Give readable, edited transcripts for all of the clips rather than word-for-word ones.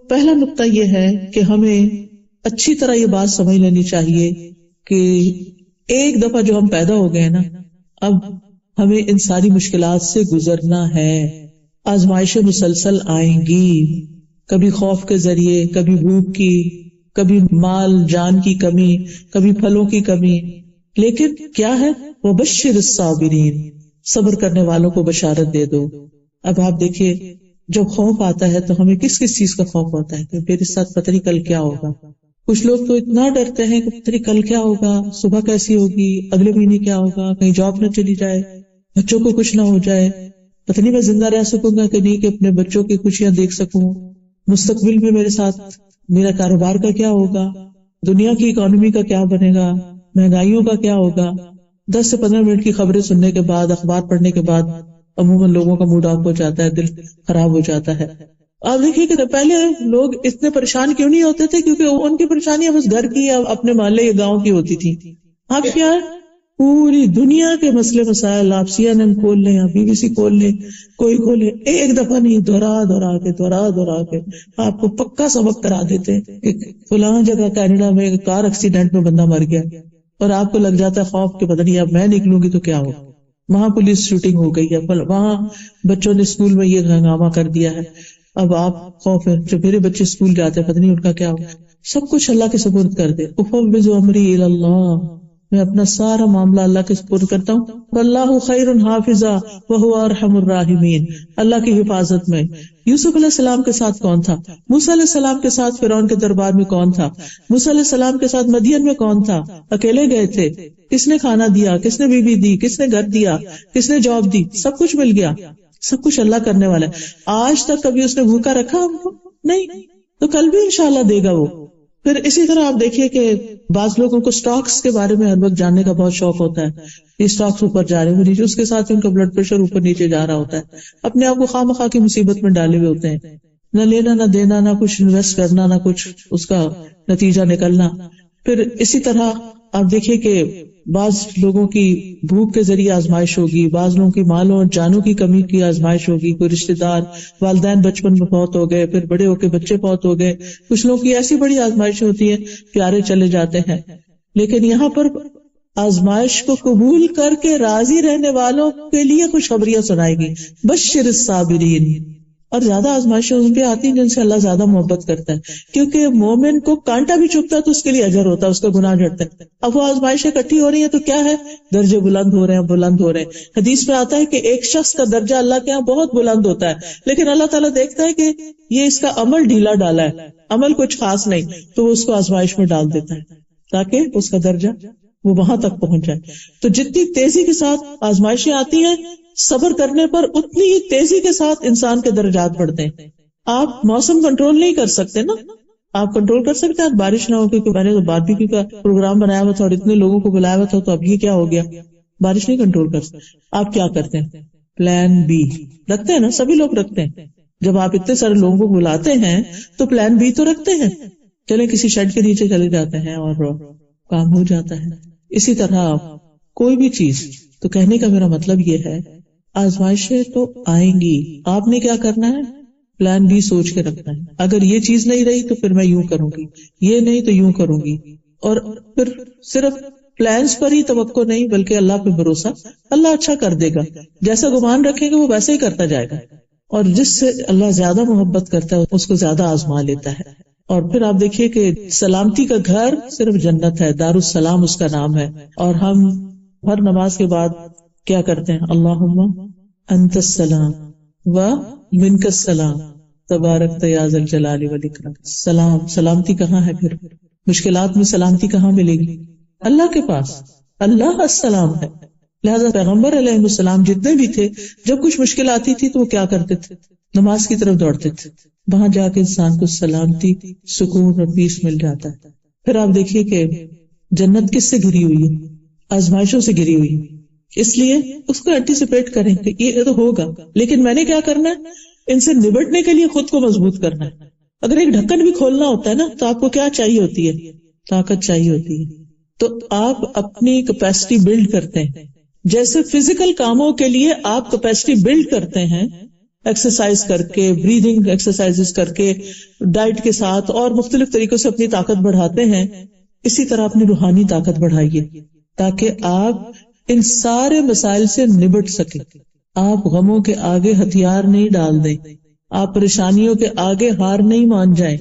پہلا نقطہ یہ ہے کہ ہمیں اچھی طرح یہ بات سمجھ لینی چاہیے کہ ایک دفعہ جو ہم پیدا ہو گئے نا، اب ہمیں ان ساری مشکلات سے گزرنا ہے. آزمائشیں مسلسل آئیں گی، کبھی خوف کے ذریعے، کبھی بھوک کی، کبھی مال جان کی کمی، کبھی پھلوں کی کمی. لیکن کیا ہے؟ وبشر الصابرین، صبر کرنے والوں کو بشارت دے دو. اب آپ دیکھیے، جب خوف آتا ہے تو ہمیں کس کس چیز کا خوف ہوتا ہے کہ میرے ساتھ پتہ نہیں کل کیا ہوگا. کچھ لوگ تو اتنا ڈرتے ہیں کہ پتہ نہیں کل کیا ہوگا، صبح کیسی ہوگی، اگلے مہینے کیا ہوگا، کہیں جاب نہ چلی جائے، بچوں کو کچھ نہ ہو جائے، پتہ نہیں میں زندہ رہ سکوں گا کہ نہیں، کہ اپنے بچوں کی خوشیاں دیکھ سکوں، مستقبل میں میرے ساتھ میرا کاروبار کا کیا ہوگا، دنیا کی اکانومی کا کیا بنے گا، مہنگائیوں کا کیا ہوگا. 10 سے 15 منٹ کی خبریں سننے کے بعد، اخبار پڑھنے کے بعد عموماً لوگوں کا موڈ آف ہو جاتا ہے، دل خراب ہو جاتا ہے. آپ دیکھیے کہ پہلے لوگ اتنے پریشان کیوں نہیں ہوتے تھے، کیونکہ ان کی پریشانیاں بس گھر کی یا اپنے محلے یا گاؤں کی ہوتی تھی. اب کیا ہے؟ پوری دنیا کے مسئلے مسائل آپ CNN کھول لیں یا BBC کھول لیں، کوئی کھولے، ایک دفعہ نہیں، دہرا کے آپ کو پکا سبق کرا دیتے ہیں کہ فلاں جگہ کینیڈا میں کار ایکسیڈنٹ میں بندہ مر گیا، اور آپ کو لگ جاتا ہے خوف کہ پتہ نہیں اب میں نکلوں گی تو کیا ہوگا، وہاں پولیس شوٹنگ ہو گئی ہے، وہاں بچوں نے اسکول میں یہ ہنگامہ کر دیا ہے. اب آپ خوف ہے جو میرے بچے اسکول جاتے ہیں پتہ نہیں ان کا کیا ہوگا. سب کچھ اللہ کے سپرد کر دے. افوض امری الی اللہ، میں اپنا سارا معاملہ اللہ کے سپرد کرتا ہوں. واللہ خیر حافظا وہو ارحم الراحمین، اللہ کی حفاظت میں. یوسف علیہ السلام کے ساتھ کون تھا؟ موسیٰ علیہ السلام کے ساتھ فرعون کے دربار میں کون تھا؟ موسیٰ علیہ السلام کے ساتھ مدین میں کون تھا؟ اکیلے گئے تھے، کس نے کھانا دیا، کس نے بیوی دی، کس نے گھر دیا، کس نے جاب دی، سب کچھ مل گیا. سب کچھ اللہ کرنے والا ہے. آج تک کبھی اس نے بھوکا رکھا ہم کو؟ نہیں، تو کل بھی انشاءاللہ دے گا وہ. پھر اسی طرح آپ دیکھیے کہ بعض لوگوں کو سٹاکس کے بارے میں ہر وقت جاننے کا بہت شوق ہوتا ہے، یہ سٹاکس اوپر جا رہے ہیں نیچے، اس کے ساتھ ان کا بلڈ پریشر اوپر نیچے جا رہا ہوتا ہے، اپنے آپ کو خواہ مخواہ کی مصیبت میں ڈالے ہوئے ہوتے ہیں، نہ لینا نہ دینا، نہ کچھ انویسٹ کرنا، نہ کچھ اس کا نتیجہ نکلنا. پھر اسی طرح آپ دیکھیے کہ بعض لوگوں کی بھوک کے ذریعے آزمائش ہوگی، بعض لوگوں کی مالوں اور جانوں کی کمی کی آزمائش ہوگی، کوئی رشتہ دار والدین بچپن میں فوت ہو گئے، پھر بڑے ہو کے بچے فوت ہو گئے، کچھ لوگوں کی ایسی بڑی آزمائش ہوتی ہے پیارے چلے جاتے ہیں. لیکن یہاں پر آزمائش کو قبول کر کے راضی رہنے والوں کے لیے خوشخبریاں سنائے گی. بشر الصابرین. اور زیادہ آزمائشیں ان پہ آتی ہیں جن سے اللہ زیادہ محبت کرتا ہے، کیونکہ مومن کو کانٹا بھی چبھتا ہے تو اس کے لیے اجر ہوتا ہے، اس کا گناہ جھڑتا ہے. اب وہ آزمائشیں اکٹھی ہو رہی ہیں تو کیا ہے؟ درجے بلند ہو رہے ہیں. حدیث میں آتا ہے کہ ایک شخص کا درجہ اللہ کے ہاں بہت بلند ہوتا ہے، لیکن اللہ تعالیٰ دیکھتا ہے کہ یہ اس کا عمل ڈھیلا ڈالا ہے، عمل کچھ خاص نہیں، تو وہ اس کو آزمائش میں ڈال دیتا ہے تاکہ اس کا درجہ وہ وہاں تک پہنچ جائے. تو جتنی تیزی کے ساتھ آزمائشیں آتی ہیں، صبر کرنے پر اتنی ہی تیزی کے ساتھ انسان کے درجات بڑھتے ہیں. آپ موسم کنٹرول نہیں کر سکتے نا، آپ کنٹرول کر سکتے ہیں بارش نہ ہو، کیونکہ میں نے تو باربیکیو کا پروگرام بنایا ہوا تھا اور اتنے لوگوں کو بلایا ہوا تھا، تو اب یہ کیا ہو گیا، بارش نہیں کنٹرول کر سکتے. آپ کیا کرتے ہیں؟ پلان بی رکھتے ہیں نا، سبھی لوگ رکھتے ہیں. جب آپ اتنے سارے لوگوں کو بلاتے ہیں تو پلان بی تو رکھتے ہیں، چلے کسی شیڈ کے نیچے چلے جاتے ہیں اور کام ہو جاتا ہے. اسی طرح کوئی بھی چیز، تو کہنے کا میرا مطلب یہ ہے آزمائشیں تو آئیں گی، آپ نے کیا کرنا ہے؟ پلان بی سوچ کے رکھنا ہے. اگر یہ چیز نہیں رہی تو پھر میں یوں کروں گی، یہ نہیں تو یوں کروں گی. اور پھر صرف پلانس پر ہی توقع نہیں بلکہ اللہ پہ بھروسہ، اللہ اچھا کر دے گا. جیسا گمان رکھیں گے وہ ویسے ہی کرتا جائے گا. اور جس سے اللہ زیادہ محبت کرتا ہے اس کو زیادہ آزما لیتا ہے. اور پھر آپ دیکھیے کہ سلامتی کا گھر صرف جنت ہے، دار السلام اس کا نام ہے. اور ہم ہر نماز کے بعد کیا کرتے ہیں؟ اللہم انت السلام و منک السلام تبارک یا ذا الجلال والاکرام. سلام، سلامتی کہاں ہے؟ پھر مشکلات میں سلامتی کہاں ملے گی؟ اللہ کے پاس. اللہ السلام ہے. لہذا پیغمبر علیہ السلام جتنے بھی تھے، جب کچھ مشکل آتی تھی تو وہ کیا کرتے تھے؟ نماز کی طرف دوڑتے تھے. وہاں جا کے انسان کو سلامتی، سکون اور پیس مل جاتا ہے. پھر آپ دیکھیے کہ جنت کس سے گھری ہوئی ہے؟ آزمائشوں سے گھری ہوئی. اس لیے اس کو اینٹیسپیٹ کریں کہ یہ تو ہوگا، لیکن میں نے کیا کرنا ہے؟ ان سے نبٹنے کے لیے خود کو مضبوط کرنا ہے. اگر ایک ڈھکن بھی کھولنا ہوتا ہے نا تو آپ کو کیا چاہیے ہوتی ہے؟ طاقت چاہیے ہوتی ہے. تو آپ اپنی کیپیسٹی بلڈ کرتے ہیں. جیسے فزیکل کاموں کے لیے آپ کیپیسٹی بلڈ کرتے ہیں، ایکسرسائز کر کے، بریدنگ ایکسرسائز کر کے، ڈائٹ کے ساتھ اور مختلف طریقوں سے اپنی طاقت بڑھاتے ہیں، اسی طرح اپنی روحانی طاقت بڑھائیے تاکہ آپ ان سارے مسائل سے نبٹ سکیں. آپ غموں کے آگے ہتھیار نہیں ڈال دیں، آپ پریشانیوں کے آگے ہار نہیں مان جائیں،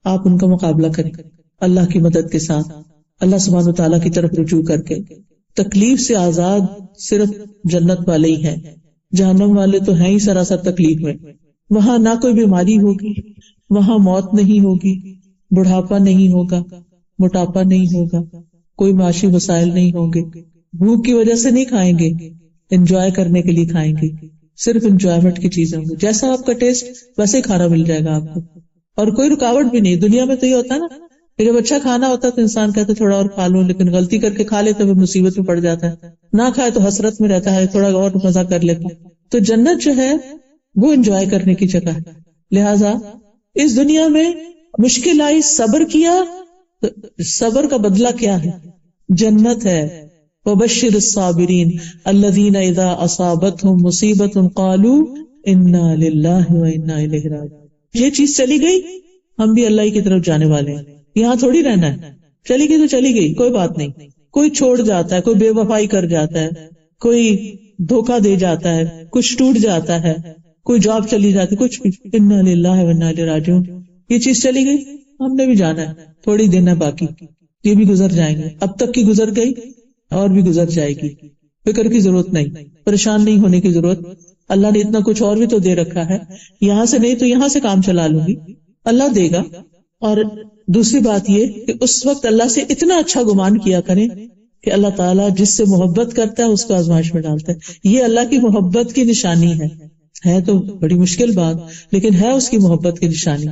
آپ ان کا مقابلہ کریں اللہ کی مدد کے ساتھ، اللہ سبحانہ وتعالیٰ کی طرف رجوع کر کے. تکلیف سے آزاد صرف جنت والے ہی ہیں، جہنم والے تو ہیں ہی سراسر تکلیف میں. وہاں نہ کوئی بیماری ہوگی، وہاں موت نہیں ہوگی، بڑھاپا نہیں ہوگا، موٹاپا نہیں ہوگا، کوئی معاشی مسائل نہیں ہوں گے، بھوک کی وجہ سے نہیں کھائیں گے، انجوائے کرنے کے لیے کھائیں گے، صرف انجوائمنٹ کی چیزیں ہوں گی، جیسا آپ کا ٹیسٹ ویسے کھانا مل جائے گا آپ کو، اور کوئی رکاوٹ بھی نہیں. دنیا میں تو یہ ہوتا ہے نا کہ جب اچھا کھانا ہوتا ہے تو انسان کہتا ہے تھوڑا اور کھا لوں، لیکن غلطی کر کے کھا لیتا ہے پھر مصیبت میں پڑ جاتا ہے، نہ کھائے تو حسرت میں رہتا ہے، تھوڑا اور مزہ کر لیتا ہے. تو جنت جو ہے وہ انجوائے کرنے کی جگہ ہے. لہٰذا اس دنیا میں مشکل آئی، صبر کیا، تو صبر کا بدلہ کیا ہے؟ جنت ہے. وبشر الصابرین الذین اذا اصابتهم مصیبت قالوا انا للہ وانا الیہ راجعون. یہ چیز چلی گئی، ہم بھی اللہ کی طرف جانے والے ہیں، یہاں تھوڑی رہنا ہے. چلی گئی تو چلی گئی، کوئی بات نہیں. کوئی چھوڑ جاتا ہے، کوئی بے وفائی کر جاتا ہے، کوئی دھوکہ دے جاتا ہے، کچھ ٹوٹ جاتا ہے، کوئی جاب چلی جاتی، کچھ بھی. انا للہ وانا الیہ راجعون. یہ چیز چلی گئی، ہم نے بھی جانا ہے، تھوڑی دن ہے باقی، یہ بھی گزر جائیں گے. اب تک کی گزر گئی اور بھی گزر جائے گی. فکر کی ضرورت نہیں، پریشان نہیں ہونے کی ضرورت. اللہ نے اتنا کچھ اور بھی تو دے رکھا ہے، یہاں سے نہیں تو یہاں سے کام چلا لوں گی، اللہ دے گا. اور دوسری بات یہ کہ اس وقت اللہ سے اتنا اچھا گمان کیا کریں کہ اللہ تعالیٰ جس سے محبت کرتا ہے اس کو آزمائش میں ڈالتا ہے. یہ اللہ کی محبت کی نشانی ہے تو بڑی مشکل بات، لیکن ہے اس کی محبت کی نشانی.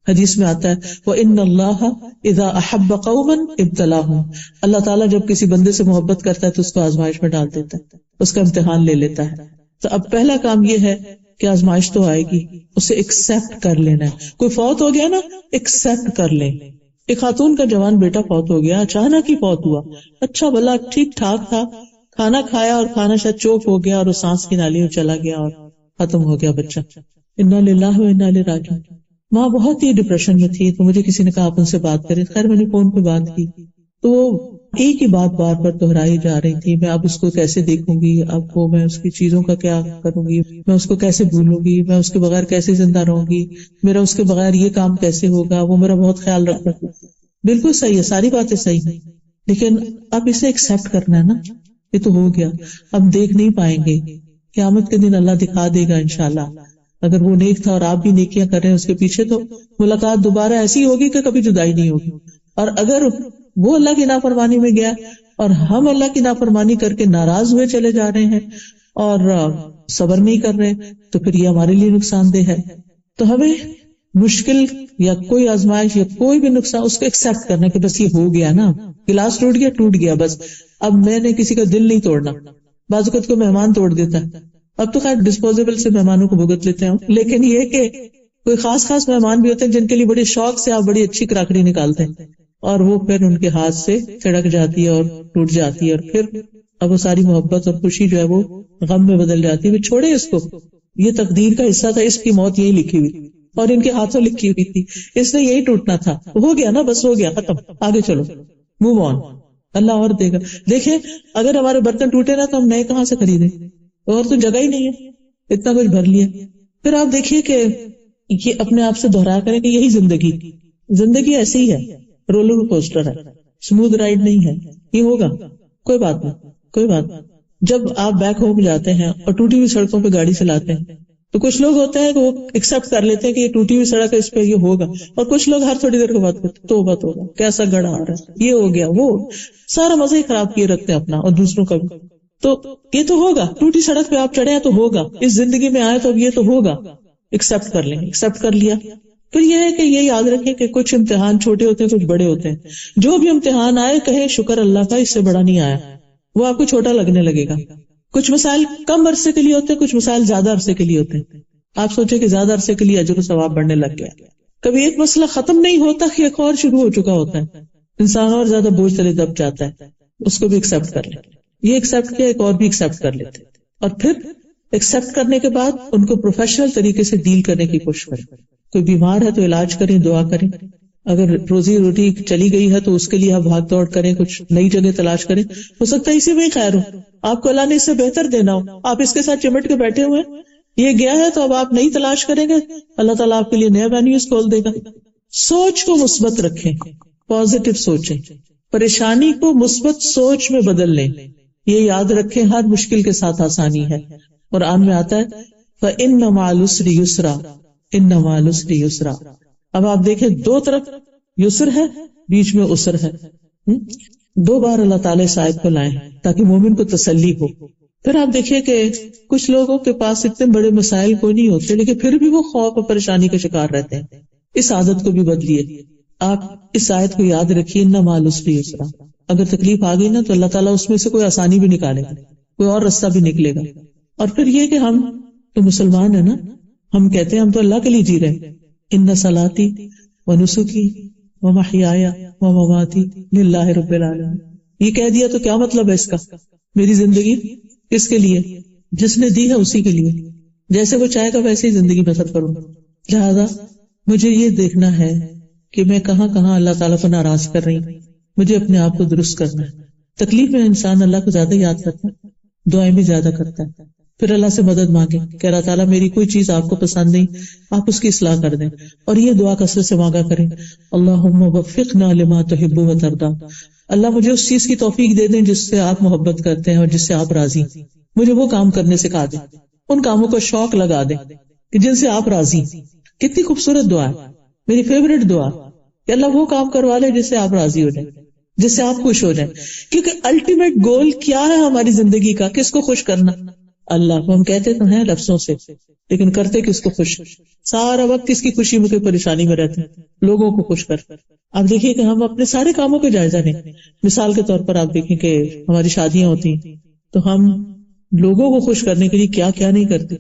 حدیث میں آتا ہے وَإِنَّ اللَّهَ إِذَا أَحَبَّ قَوْمًا ابْتَلَاهُمْ. اللہ تعالیٰ جب کسی بندے سے محبت کرتا ہے تو اس کو آزمائش میں ڈال دیتا ہے، اس کا امتحان لے لیتا ہے. تو اب پہلا کام یہ ہے کہ آزمائش تو آئے گی، اسے ایکسپٹ کر لینا ہے. کوئی فوت ہو گیا نا، ایکسپٹ کر لیں. ایک خاتون کا جوان بیٹا فوت ہو گیا، اچانک ہی فوت ہوا، اچھا بھلا ٹھیک ٹھاک تھا، کھانا کھایا اور کھانا شاید چوک ہو گیا اور وہ سانس کی نالی میں چلا گیا اور ختم ہو گیا بچہ. انا للہ و انا الیہ راجعون. ماں بہت ہی ڈپریشن میں تھی، تو مجھے کسی نے کہا آپ ان سے بات کریں. خیر میں نے فون پہ بات کی تو وہ ایک ہی بات بار بار دہرائی جا رہی تھی، میں اب اس کو کیسے دیکھوں گی، اب وہ میں اس کی چیزوں کا کیا کروں گی، میں اس کو کیسے بھولوں گی، میں اس کے بغیر کیسے زندہ رہوں گی، میرا اس کے بغیر یہ کام کیسے ہوگا، وہ میرا بہت خیال رکھتا تھا. بالکل صحیح ہے، ساری باتیں صحیح ہیں، لیکن اب اسے ایکسپٹ کرنا ہے نا. یہ تو ہو گیا، اب دیکھ نہیں پائیں گے. قیامت کے دن اللہ دکھا دے گا انشاءاللہ. اگر وہ نیک تھا اور آپ بھی نیکیاں کر رہے ہیں اس کے پیچھے، تو ملاقات دوبارہ ایسی ہوگی کہ کبھی جدائی نہیں ہوگی. اور اگر وہ اللہ کی نافرمانی میں گیا اور ہم اللہ کی نافرمانی کر کے ناراض ہوئے چلے جا رہے ہیں اور صبر نہیں کر رہے، تو پھر یہ ہمارے لیے نقصان دہ ہے. تو ہمیں مشکل یا کوئی آزمائش یا کوئی بھی نقصان اس کو ایکسپٹ کرنا کہ بس یہ ہو گیا نا، گلاس ٹوٹ گیا بس، اب میں نے کسی کا دل نہیں توڑنا. بعض اوقات کو مہمان توڑ دیتا ہے، اب تو خیر ڈسپوزیبل سے مہمانوں کو بھگت لیتے ہیں، لیکن یہ کہ کوئی خاص مہمان بھی ہوتے ہیں جن کے لیے بڑے شوق سے آپ بڑی اچھی کراکری نکالتے ہیں اور وہ پھر ان کے ہاتھ سے چڑک جاتی ہے اور ٹوٹ جاتی ہے، اور پھر اب وہ ساری محبت اور خوشی جو ہے وہ غم میں بدل جاتی ہے. چھوڑے اس کو، یہ تقدیر کا حصہ تھا، اس کی موت یہی لکھی ہوئی اور ان کے ہاتھوں لکھی ہوئی تھی، اس نے یہی ٹوٹنا تھا. ہو گیا نا، بس ہو گیا، ختم، آگے چلو، موو آن. اللہ اور دے گا. دیکھیں اگر ہمارے برتن ٹوٹے نا تو ہم نئے کہاں سے خریدیں، اور تو جگہ ہی نہیں ہے، اتنا کچھ بھر لیا. پھر آپ دیکھیے کہ یہ اپنے آپ سے دہرایا کریں کہ یہی زندگی ایسی ہی ہے، رولر کوسٹر ہے، اسموتھ رائڈ نہیں ہے. یہ ہوگا، کوئی بات نہیں. جب آپ بیک ہوم جاتے ہیں اور ٹوٹی ہوئی سڑکوں پہ گاڑی چلاتے ہیں تو کچھ لوگ ہوتے ہیں کہ وہ ایکسپٹ کر لیتے ہیں کہ یہ ٹوٹی ہوئی سڑک ہے، اس پہ یہ ہوگا، اور کچھ لوگ ہر تھوڑی دیر کے بعد توبہ کیسا گڑا آ رہا ہے، یہ ہو گیا، وہ سارا مزہ ہی خراب کیے رکھتے ہیں اپنا اور دوسروں کا بھی. تو یہ تو ہوگا، ٹوٹی سڑک پہ آپ چڑھے ہیں تو ہوگا، اس زندگی میں آئے تو اب یہ تو ہوگا. ایکسپٹ کر لیں، ایکسپٹ کر لیا. پھر یہ ہے کہ یہ یاد رکھیں کہ کچھ امتحان چھوٹے ہوتے ہیں، کچھ بڑے ہوتے ہیں. جو بھی امتحان آئے کہیں شکر اللہ کا، اس سے بڑا نہیں آیا، وہ آپ کو چھوٹا لگنے لگے گا. کچھ مسائل کم عرصے کے لیے ہوتے ہیں، کچھ مسائل زیادہ عرصے کے لیے ہوتے ہیں. آپ سوچیں کہ زیادہ عرصے کے لیے اجر و ثواب بڑھنے لگ گیا. کبھی ایک مسئلہ ختم نہیں ہوتا کہ ایک اور شروع ہو چکا ہوتا ہے، انسان اور زیادہ بوجھ تلے دب جاتا ہے. اس کو بھی ایکسپٹ کر لیں. یہ ایکسپٹ کیا، ایک اور بھی ایکسپٹ کر لیتے، اور پھر ایکسپٹ کرنے کے بعد ان کو پروفیشنل طریقے سے ڈیل کرنے کی کوشش کریں. کوئی بیمار ہے تو علاج کریں, دعا کریں. اگر روزی روٹی چلی گئی ہے تو اس کے لیے آپ بھاگ دوڑ کریں, کچھ نئی جگہ تلاش کریں. ہو سکتا ہے اسی میں ہی خیر ہو, آپ کو اللہ نے اس سے بہتر دینا ہو, آپ اس کے ساتھ چمٹ کے بیٹھے ہوئے, یہ گیا ہے تو اب آپ نئی تلاش کریں گے, اللہ تعالیٰ آپ کے لیے نیا وینیوز کھول دے گا. سوچ کو مثبت رکھیں, پازیٹو سوچیں, پریشانی کو مثبت سوچ میں بدل لیں. یہ یاد رکھیں ہر مشکل کے ساتھ آسانی ہے. قرآن میں آتا ہے فَإِنَّ مَعَ الْعُسْرِ يُسْرًا إِنَّ مَعَ الْعُسْرِ يُسْرًا. اب آپ دیکھیں دو طرف یسر ہے, بیچ میں عسر ہے. دو بار اللہ تعالیٰ اس آیت کو لائیں تاکہ مومن کو تسلی ہو. پھر آپ دیکھیے کہ کچھ لوگوں کے پاس اتنے بڑے مسائل کوئی نہیں ہوتے لیکن پھر بھی وہ خوف اور پریشانی کا شکار رہتے ہیں. اس عادت کو بھی بدلیے. آپ اس آیت کو یاد رکھیے إِنَّ مَعَ الْعُسْرِ يُسْرًا. اگر تکلیف آ گئی نا تو اللہ تعالیٰ اس میں سے کوئی آسانی بھی نکالے گا, کوئی اور رستہ بھی نکلے گا. اور پھر یہ کہ ہم تو مسلمان ہیں نا, ہم کہتے ہیں ہم تو اللہ کے لیے جی رہے ہیں. ان صلاتی و نسکی و محیایا و مماتی للہ رب العالمین. یہ کہہ دیا تو کیا مطلب ہے اس کا؟ میری زندگی کس کے لیے؟ جس نے دی ہے اسی کے لیے, جیسے وہ چاہے گا ویسے ہی زندگی بسر کروں. لہذا مجھے یہ دیکھنا ہے کہ میں کہاں کہاں اللہ تعالیٰ کو ناراض کر رہی ہوں, مجھے اپنے آپ کو درست کرنا ہے. تکلیف میں انسان اللہ کو زیادہ یاد کرتا ہے, دعائیں بھی زیادہ کرتا ہے, پھر اللہ سے مدد مانگے کہ اللہ تعالیٰ میری کوئی چیز آپ کو پسند نہیں, آپ اس کی اصلاح کر دیں. اور یہ دعا کثرت سے مانگا کریں, اللہم وفقنا لما تحب و ترضا. اللہ مجھے اس چیز کی توفیق دے دیں جس سے آپ محبت کرتے ہیں اور جس سے آپ راضی. مجھے وہ کام کرنے سکھا دیں, ان کاموں کو شوق لگا دیں کہ جن سے آپ راضی. کتنی خوبصورت دعا ہے, میری فیوریٹ دعا کہ اللہ وہ کام کروا لے جس سے آپ راضی ہو جائیں, جس سے آپ خوش ہو جائیں. کیونکہ الٹیمیٹ گول کیا ہے ہماری زندگی کا؟ کس کو خوش کرنا؟ اللہ کو. ہم کہتے تو ہیں لفظوں سے لیکن کرتے کس کو خوش؟ سارا وقت اس کی خوشی میں کوئی پریشانی میں رہتے ہیں, لوگوں کو خوش کر. آپ دیکھیے کہ ہم اپنے سارے کاموں کو جائزہ لیں. مثال کے طور پر آپ دیکھیں کہ ہماری شادیاں ہوتی ہیں تو ہم لوگوں کو خوش کرنے کے لیے کیا کیا نہیں کرتے,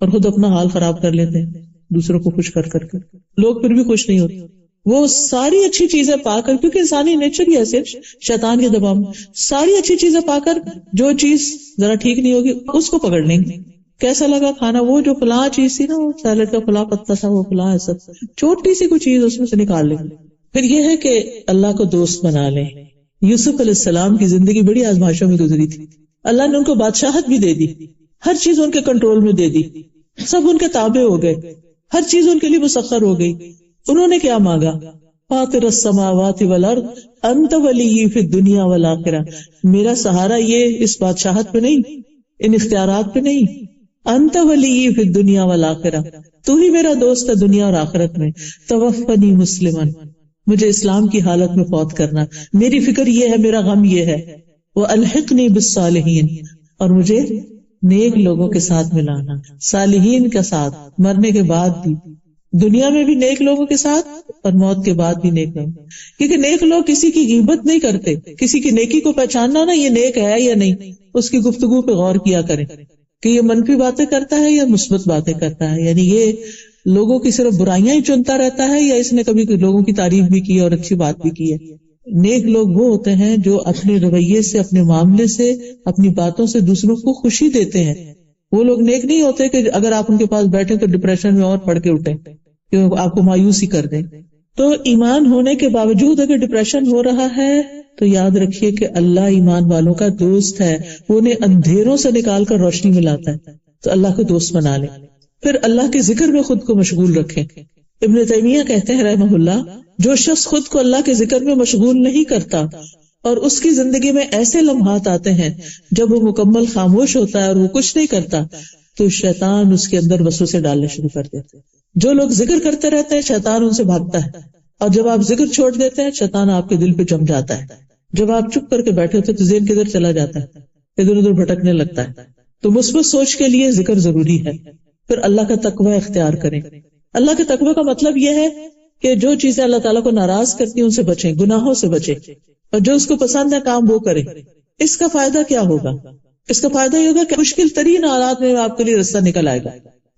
اور خود اپنا حال خراب کر لیتے ہیں دوسروں کو خوش کر کر کے. لوگ پھر بھی خوش نہیں ہوتے. وہ ساری اچھی چیزیں پا کر, کیونکہ انسانی نیچر ہی ایسے, شیطان کے دباؤ میں ساری اچھی چیزیں پا کر جو چیز ذرا ٹھیک نہیں ہوگی اس کو پکڑ لیں گے. کیسا لگا کھانا, وہ جو فلاں چیز تھی نا, وہ سیلڈ کا فلاں پتا تھا, وہ فلاں ایسا, چھوٹی سی کوئی چیز اس میں سے نکال لیں گے. پھر یہ ہے کہ اللہ کو دوست بنا لیں. یوسف علیہ السلام کی زندگی بڑی آزمائشوں میں گزری تھی. اللہ نے ان کو بادشاہت بھی دے دی, ہر چیز ان کے کنٹرول میں دے دی, سب ان کے تابع ہو گئے, ہر چیز ان کے لیے مسخر ہو گئی. انہوں نے کیا مانگا؟ فاطر السماوات والارض انت ولی فی الدنیا والآخرہ. میرا سہارا یہ اس بادشاہت پہ نہیں, ان اختیارات پہ نہیں. انت ولی فی الدنیا والآخرہ, تو ہی میرا دوست ہے دنیا اور آخرت میں. توفنی مسلمن, مجھے اسلام کی حالت میں فوت کرنا. میری فکر یہ ہے, میرا غم یہ ہے. والحقنی بالصالحین, اور مجھے نیک لوگوں کے ساتھ ملانا. صالحین کے ساتھ, مرنے کے بعد بھی, دنیا میں بھی نیک لوگوں کے ساتھ اور موت کے بعد بھی نیک لوگ. کیونکہ نیک لوگ کسی کی غیبت نہیں کرتے. کسی کی نیکی کو پہچاننا نا, یہ نیک ہے یا نہیں, اس کی گفتگو پہ غور کیا کریں کہ یہ منفی باتیں کرتا ہے یا مثبت باتیں کرتا ہے. یعنی یہ لوگوں کی صرف برائیاں ہی چنتا رہتا ہے یا اس نے کبھی لوگوں کی تعریف بھی کی اور اچھی بات بھی کی ہے. نیک لوگ وہ ہوتے ہیں جو اپنے رویے سے, اپنے معاملے سے, اپنی باتوں سے دوسروں کو خوشی دیتے ہیں. وہ لوگ نیک نہیں ہوتے کہ اگر آپ ان کے پاس بیٹھے تو ڈپریشن میں اور پڑ کے اٹھیں کہ آپ کو مایوس ہی کر دیں. تو ایمان ہونے کے باوجود اگر ڈپریشن ہو رہا ہے تو یاد رکھیے کہ اللہ ایمان والوں کا دوست ہے, وہ انہیں اندھیروں سے نکال کر روشنی میں لاتا ہے. تو اللہ کو دوست بنا لیں. پھر اللہ کے ذکر میں خود کو مشغول رکھیں. ابن تیمیہ کہتے ہیں رحمہ اللہ, جو شخص خود کو اللہ کے ذکر میں مشغول نہیں کرتا اور اس کی زندگی میں ایسے لمحات آتے ہیں جب وہ مکمل خاموش ہوتا ہے اور وہ کچھ نہیں کرتا, تو شیطان اس کے اندر وسوسے ڈالنے شروع کر دیتے ہیں. جو لوگ ذکر کرتے رہتے ہیں شیطان ان سے بھاگتا ہے, اور جب آپ ذکر چھوڑ دیتے ہیں شیطان آپ کے دل پہ جم جاتا ہے. جب آپ چپ کر کے بیٹھے ہوتے تو ذہن کدھر چلا جاتا ہے, ادھر ادھر بھٹکنے لگتا ہے. تو مثبت سوچ کے لیے ذکر ضروری ہے. پھر اللہ کا تقوی اختیار کریں. اللہ کے تقوی کا مطلب یہ ہے کہ جو چیزیں اللہ تعالیٰ کو ناراض کرتی ہیں ان سے بچیں, گناہوں سے بچیں, اور جو اس کو پسند ہے کام وہ کریں. اس کا فائدہ کیا ہوگا؟ اس کا فائدہ یہ ہوگا کہ مشکل ترین حالات میں آپ کے لیے رستہ نکل آئے گا.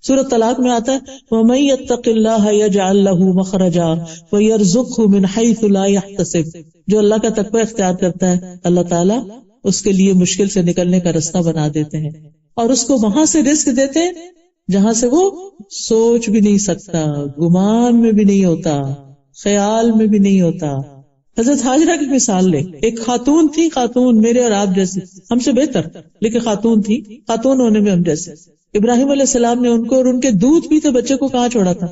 سورۃ طلاق میں آتا ہے وَمَن يَتَّقِ اللَّهَ يَجْعَل لَّهُ مَخْرَجًا وَيَرْزُقْهُ مِنْ حَيْثُ لَا يَحْتَسِبُ. جو اللہ کا تقوی اختیار کرتا ہے اللہ تعالیٰ اس کے لیے مشکل سے نکلنے کا راستہ بنا دیتے ہیں. اور اس کو وہاں سے رزق دیتے ہیں جہاں سے وہ سوچ بھی نہیں سکتا، گمان میں بھی نہیں ہوتا، خیال میں بھی نہیں ہوتا۔ حضرت ہاجرہ کی مثال لے، ایک خاتون تھی، خاتون میرے اور آپ جیسی، ہم سے بہتر، لیکن خاتون تھی، خاتون ہونے میں ہم جیسے۔ ابراہیم علیہ السلام نے ان کو اور ان کے دودھ پیتے بچے کو کہاں چھوڑا تھا؟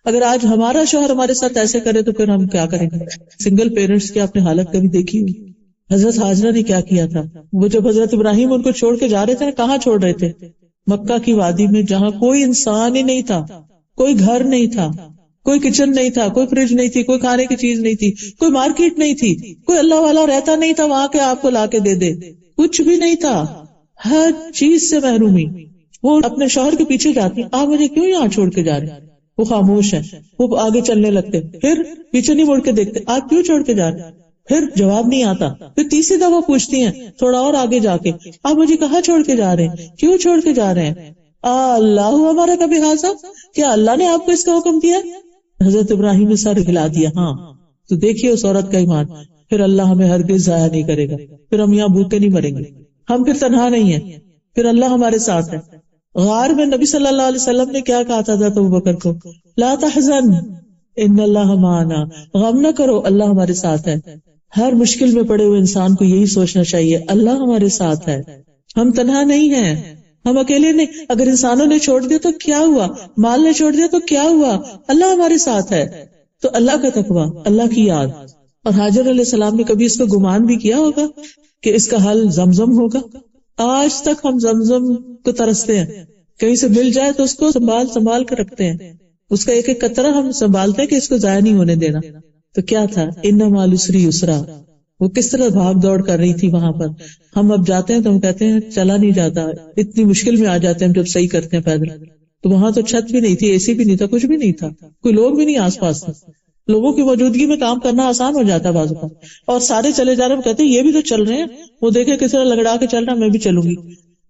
اگر آج ہمارا شوہر ہمارے ساتھ ایسے کرے تو پھر ہم کیا کریں گے؟ سنگل پیرنٹس کی آپ نے حالت کبھی دیکھی ہوئی؟ حضرت ہاجرہ نے کیا کیا تھا؟ وہ جب حضرت ابراہیم ان کو چھوڑ کے جا رہے تھے، کہاں چھوڑ رہے تھے؟ مکہ کی وادی میں، جہاں کوئی انسان ہی نہیں تھا، کوئی گھر نہیں تھا، کوئی کچن نہیں تھا، کوئی فریج نہیں تھی، کوئی کھانے کی چیز نہیں تھی، کوئی مارکیٹ نہیں تھی، کوئی اللہ والا رہتا نہیں تھا وہاں کے آپ کو لا کے دے دے، کچھ بھی نہیں تھا، ہر چیز سے محرومی۔ وہ اپنے شوہر کے پیچھے جاتی، آپ مجھے کیوں یہاں چھوڑ کے جا رہے ہیں؟ وہ خاموش ہے، وہ آگے چلنے لگتے، پھر پیچھے نہیں مڑ کے دیکھتے، آپ کیوں چھوڑ کے جا رہے ہیں؟ پھر جواب نہیں آتا، پھر تیسری دفعہ پوچھتی ہیں تھوڑا اور آگے جا کے، آپ مجھے کہاں چھوڑ کے جا رہے ہیں؟ کیوں چھوڑ کے جا رہے ہیں؟ اللہ ہمارا کبھی حاضا، کیا اللہ نے آپ کو اس کا حکم دیا؟ حضرت ابراہیم نے سر ہلا دیا، ہاں۔ تو دیکھیے اس عورت کا ایمان، پھر اللہ ہمیں ہرگز ضائع نہیں کرے گا، پھر ہم یہاں بھوکے نہیں مریں گے، ہم پھر تنہا نہیں ہیں، پھر اللہ ہمارے ساتھ ہے۔ غار میں نبی صلی اللہ علیہ وسلم نے کیا کہا تھا حضرت ابوبکر کو؟ لا تحزن ان اللہ معنا، غم نہ کرو، اللہ ہمارے ساتھ ہے۔ ہر مشکل میں پڑے ہوئے انسان کو یہی سوچنا چاہیے، اللہ ہمارے ساتھ ہے، ہم تنہا نہیں ہیں، ہم اکیلے نہیں۔ اگر انسانوں نے چھوڑ دیا تو کیا ہوا، مال نے چھوڑ دیا تو کیا ہوا، اللہ ہمارے ساتھ ہے۔ تو اللہ کا تقویٰ، اللہ کی یاد۔ اور حاجر علیہ السلام نے کبھی اس کو گمان بھی کیا ہوگا کہ اس کا حل زمزم ہوگا؟ آج تک ہم زمزم کو ترستے ہیں، کہیں سے مل جائے تو اس کو سنبھال کر رکھتے ہیں، اس کا ایک ایک قطرہ ہم سنبھالتے ہیں کہ اس کو ضائع نہیں ہونے دینا۔ تو کیا تھا؟ ان مع العسر یسرا، وہ کس طرح بھاگ دوڑ کر رہی تھی وہاں پر۔ ہم اب جاتے ہیں تو ہم کہتے ہیں چلا نہیں جاتا، اتنی مشکل میں آ جاتے ہیں ہم جب صحیح کرتے ہیں پیدل۔ تو وہاں تو چھت بھی نہیں تھی، اے سی بھی نہیں تھا، کچھ بھی نہیں تھا، کوئی لوگ بھی نہیں آس پاس تھے۔ لوگوں کی موجودگی میں کام کرنا آسان ہو جاتا ہے بعض اوقات، اور سارے چلے جا رہے ہیں، کہتے ہیں یہ بھی تو چل رہے ہیں، وہ دیکھے کس طرح لگڑا کے چل رہا ہے، میں بھی چلوں گی۔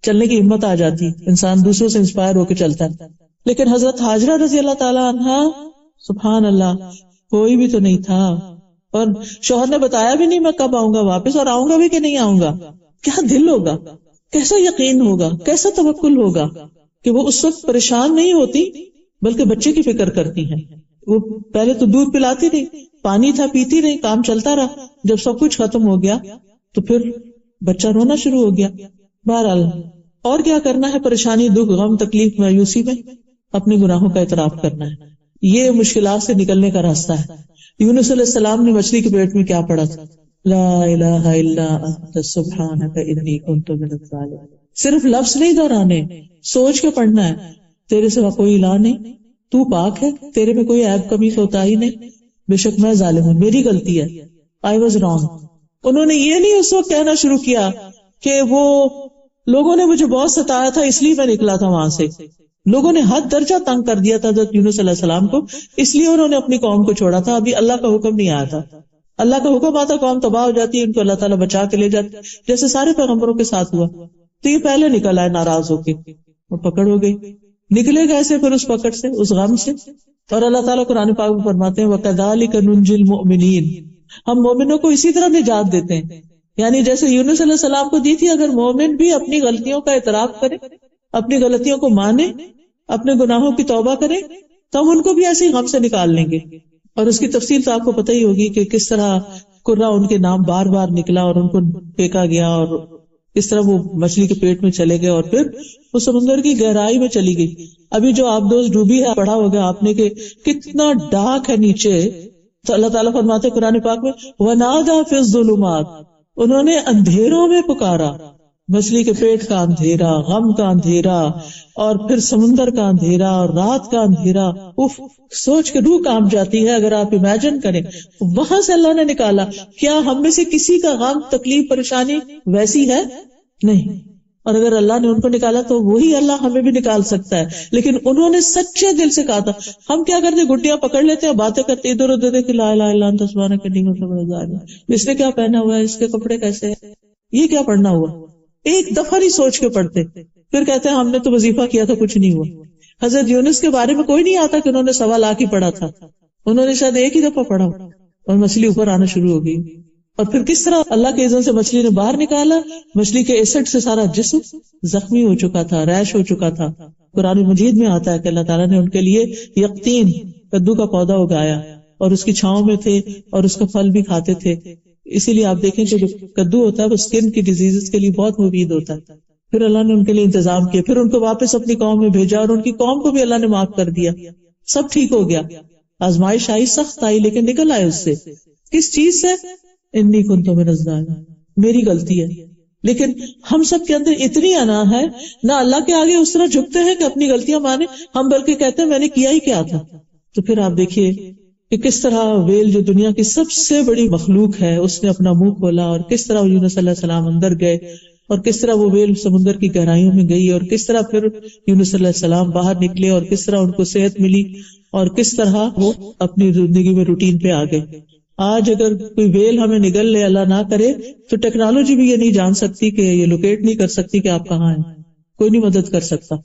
چلنے کی ہمت آ جاتی، انسان دوسروں سے انسپائر ہو کے چلتا ہے۔ لیکن حضرت ہاجرہ رضی اللہ تعالیٰ عنہا، سبحان اللہ، کوئی بھی تو نہیں تھا، اور شوہر نے بتایا بھی نہیں میں کب آؤں گا واپس، اور آؤں گا بھی کہ نہیں آؤں گا۔ کیا دل ہوگا، کیسا یقین ہوگا، کیسا توکل ہوگا کہ وہ اس وقت پریشان نہیں ہوتی بلکہ بچے کی فکر کرتی ہیں۔ وہ پہلے تو دودھ پلاتی رہی، پانی تھا پیتی رہی، کام چلتا رہا، جب سب کچھ ختم ہو گیا تو پھر بچہ رونا شروع ہو گیا۔ بہرحال اور کیا کرنا ہے، پریشانی، دکھ، غم، تکلیف، مایوسی میں اپنے گناہوں کا اعتراف کرنا ہے، یہ مشکلات سے نکلنے کا راستہ ہے۔ یونس علیہ السلام نے مچھلی کے پیٹ میں کیا پڑھا تھا؟ لا الہ الا انت سبحانک انی کنت من الظالمین۔ صرف لفظ نہیں دہرانے، سوچ کے پڑھنا ہے، تیرے سوا کوئی الہ نہیں، تو پاک ہے، تیرے میں کوئی عیب کمی کوتاہی نہیں، بے شک میں ظالم ہوں، میری غلطی ہے، I was wrong۔ انہوں نے یہ نہیں اس وقت کہنا شروع کیا کہ وہ لوگوں نے مجھے بہت ستایا تھا اس لیے میں نکلا تھا وہاں سے۔ لوگوں نے حد درجہ تنگ کر دیا تھا حضرت یونس علیہ السلام کو، اس لیے انہوں نے اپنی قوم کو چھوڑا تھا، ابھی اللہ کا حکم نہیں آیا تھا۔ اللہ کا حکم آتا قوم تباہ ہو جاتی ہے، ان کو اللہ تعالیٰ بچا کے لے جاتے، جیسے سارے پیغمبروں کے ساتھ ہوا۔ تو یہ پہلے نکل آئے ناراض ہو کے، اور پکڑ ہو گئی۔ نکلے کیسے پھر اس پکڑ سے، اس غم سے؟ اور اللہ تعالیٰ قرآن پاک میں فرماتے ہیں وَكَذَلِكَ نُنْجِي الْمُؤْمِنِينَ، ہم مومنوں کو اسی طرح نجات دیتے ہیں، یعنی جیسے یونس علیہ السلام کو دی تھی، اگر مومن بھی اپنی غلطیوں کا اعتراف کرے، اپنی غلطیوں کو مانے، اپنے گناہوں کی توبہ کرے، تو ہم ان کو بھی ایسے ہی غم سے نکال لیں گے۔ اور اس کی تفصیل تو آپ کو پتہ ہی ہوگی کہ کس طرح قرہ ان کے نام بار بار نکلا اور ان کو پھینکا گیا، اور اس طرح وہ مچھلی کے پیٹ میں چلے گئے، اور پھر وہ سمندر کی گہرائی میں چلی گئی۔ ابھی جو آپ دوست ڈوبی ہے، پڑھا ہوگا آپ نے کہ کتنا ڈارک ہے نیچے، تو اللہ تعالیٰ فرماتے قرآن پاک میں وَنَادَى فِي الظُّلُمَاتِ، انہوں نے اندھیروں میں پکارا، مچھلی کے پیٹ کا اندھیرا، غم کا اندھیرا، اور پھر سمندر کا اندھیرا، اور رات کا اندھیرا۔ اف، سوچ کے روح کانپ جاتی ہے اگر آپ امیجن کریں، وہاں سے اللہ نے نکالا۔ کیا ہم میں سے کسی کا غم، تکلیف، پریشانی ویسی ہے؟ نہیں۔ اور اگر اللہ نے ان کو نکالا تو وہی اللہ ہمیں بھی نکال سکتا ہے، لیکن انہوں نے سچے دل سے کہا تھا۔ ہم کیا کرتے، گٹیاں پکڑ لیتے ہیں، باتیں کرتے ادھر ادھر کہ لا الہ الا انت سبحانک انی کنت من الظالمین، اس نے کیا پہنا ہوا ہے، اس کے کپڑے کیسے ہیں، یہ کیا پڑھنا ہوا، ایک دفعہ نہیں سوچ کے پڑھتے، پھر کہتے ہیں ہم نے تو وظیفہ کیا تھا کچھ نہیں ہوا۔ حضرت یونس کے بارے میں کوئی نہیں آتا کہ انہوں نے 1.25 لاکھ ہی پڑھا تھا، انہوں نے شاید ایک ہی دفعہ پڑھا اور مچھلی اوپر آنا شروع ہو گئی۔ اور پھر کس طرح اللہ کے اذن سے مچھلی نے باہر نکالا، مچھلی کے ایسڈ سے سارا جسم زخمی ہو چکا تھا، ریش ہو چکا تھا. قرآن مجید میں آتا ہے کہ اللہ تعالیٰ نے ان کے لیے یقطین کدو کا پودا اگایا اور اس کی چھاؤں میں تھے اور اس کا پھل بھی کھاتے تھے. اسی لیے آپ دیکھیں کہ جو کدو ہوتا ہے وہ اسکن کی ڈیزیز کے لیے بہت مفید ہوتا ہے. پھر اللہ نے ان کے لیے انتظام کیا، پھر ان کو واپس اپنی قوم میں بھیجا اور ان کی قوم کو بھی اللہ نے معاف کر دیا، سب ٹھیک ہو گیا. آزمائش آئی، سخت آئی، لیکن نکل آئے اس سے. کس چیز سے؟ انی کنت من الظالمین، میری غلطی ہے. لیکن ہم سب کے اندر اتنی انا ہے، نہ اللہ کے آگے اس طرح جھکتے ہیں کہ اپنی غلطیاں مانے، ہم بلکہ کہتے ہیں میں نے کیا ہی کیا تھا. تو پھر آپ دیکھیے کہ کس طرح ویل جو دنیا کی سب سے بڑی مخلوق ہے اس نے اپنا منہ کھولا، اور کس طرح یونس علیہ السلام اندر گئے، اور کس طرح وہ ویل سمندر کی گہرائیوں میں گئی، اور کس طرح پھر یونس علیہ السلام باہر نکلے، اور کس طرح ان کو صحت ملی، اور کس طرح وہ اپنی زندگی میں روٹین پہ آ گئے. آج اگر کوئی ویل ہمیں نگل لے، اللہ نہ کرے، تو ٹیکنالوجی بھی یہ نہیں جان سکتی کہ یہ لوکیٹ نہیں کر سکتی کہ آپ کہاں ہیں، کوئی نہیں مدد کر سکتا.